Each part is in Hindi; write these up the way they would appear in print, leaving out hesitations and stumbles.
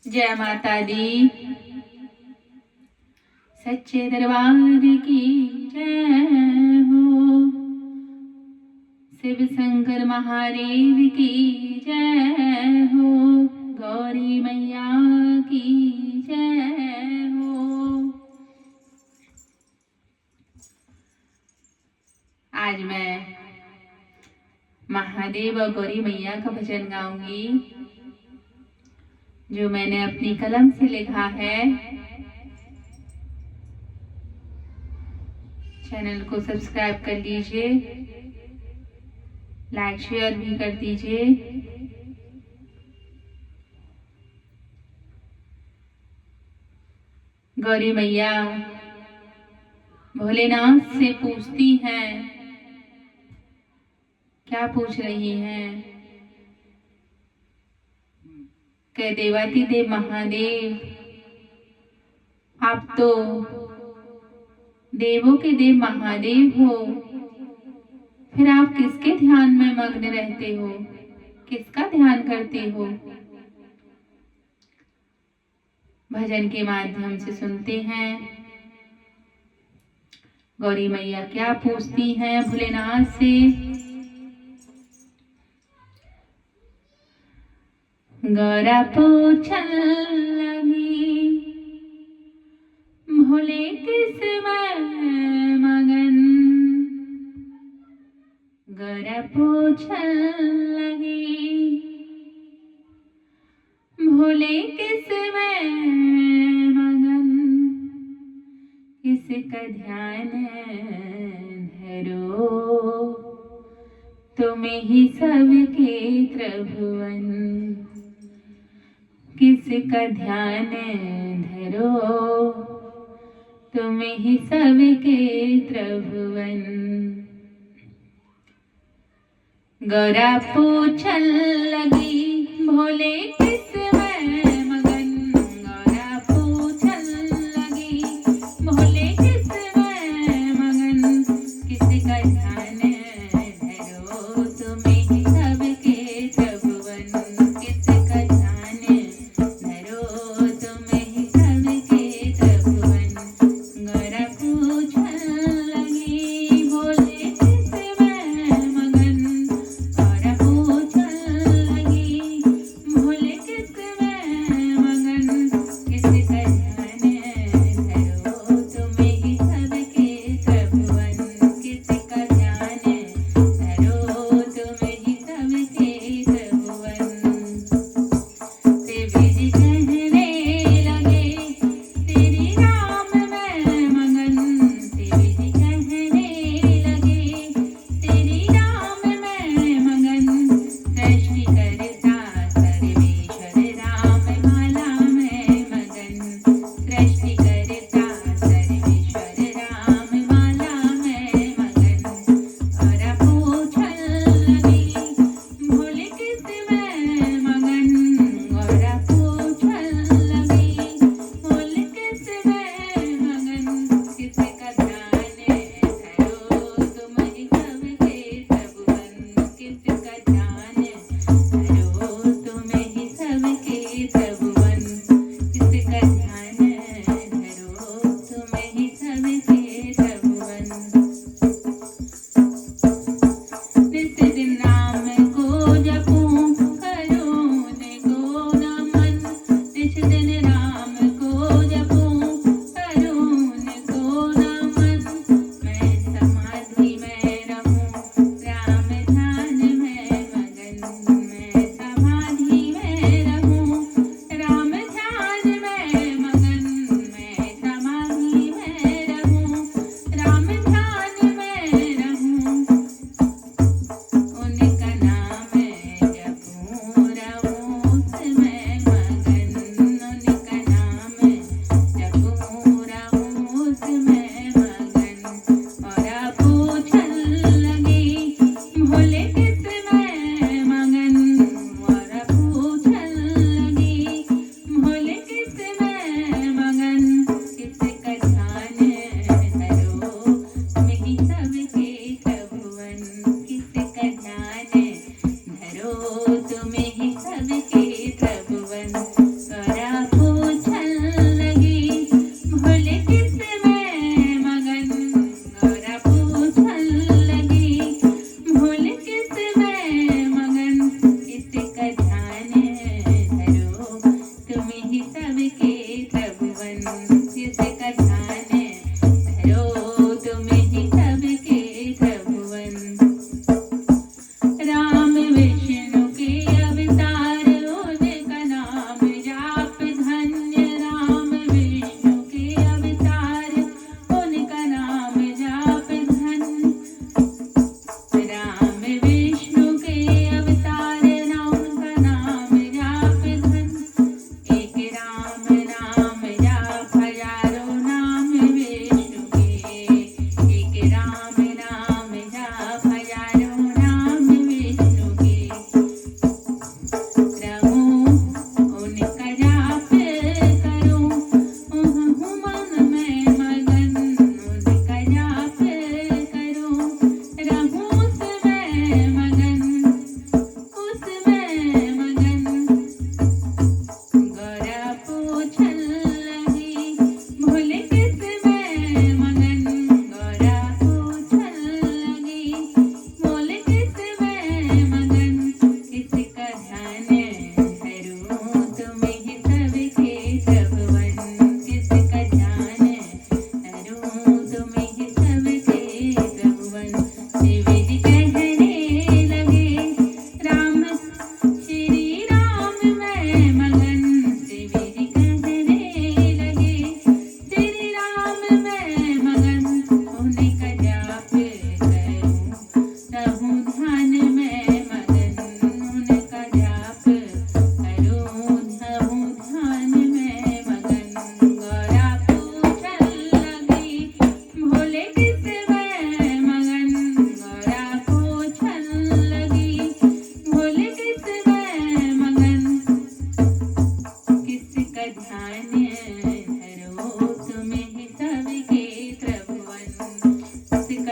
जय माता दी। सच्चे दरबार की जय हो। शिव शंकर महादेव की जय हो। गौरी मैया की जय हो। आज मैं महादेव और गौरी मैया का भजन गाऊंगी जो मैंने अपनी कलम से लिखा है। चैनल को सब्सक्राइब कर लीजिए, लाइक शेयर भी कर दीजिए। गौरी मैया भोलेनाथ से पूछती हैं, क्या पूछ रही हैं कि देवाधिदेव महादेव, आप तो देवों के देव महादेव हो, फिर आप किसके ध्यान में मग्न रहते हो, किसका ध्यान करते हो? भजन के माध्यम से सुनते हैं गौरी मैया क्या पूछती हैं भोलेनाथ से। गौरा पूछन लगी, भोले किस में मगन। गौरा पूछन लगी, भोले किस में मगन। किसका ध्यान धरो, तुम ही सबके त्रिभुवन। किसका ध्यान धरो, तुम ही सबके त्रिभुवन। गौरा पूछन लगी, भोले किस में मगन। गौरा पूछन लगी, भोले किस में मगन। किसका ध्यान धरो, तुम ही सबके त्रिभुवन। किसका ध्यान धरो, तुम ही सबके त्रिभुवन। गौरा पूछन लगी, भोले किस में मगन। गौरा पूछन लगी, भोले किस में मगन। किसका ध्यान धरो, तुम ही सबके त्रिभुवन। किसका ध्यान धरो, तुम ही सबके त्रिभुवन। शिव जी कहने लगे, तेरी नाम में मगन। शिव जी कहने लगे, तेरी नाम में मगन। सृष्टि करता सर्वेश्वर राम माला में मगन। सृष्टि करता सर्वेश्वर राम माला में मगन। गौरा पूछन लगी, भोले किस में मगन। गौरा पूछन लगी, भोले किस में मगन। किसका ध्यान धरो, तुम ही सबके त्रिभुवन। किसका ध्यान धरो, तुम ही सबके त्रिभुवन। किसका ध्यान धरो, तुम ही सबके त्रिभुवन। नित दिन नाम को जपूं, करूं को नमन। नित दिन नाम को जपूं, करूं को नमन। मैं समाधि में रहूं, राम ध्यान में मगन। मैं समाधि में रहूं,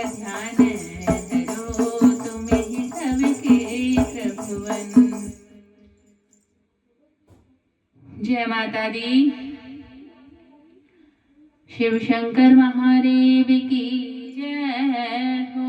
ध्यान धरो तुम ही सबके प्रभुवन। जय माता दी। शिव शंकर महादेव की जय हो।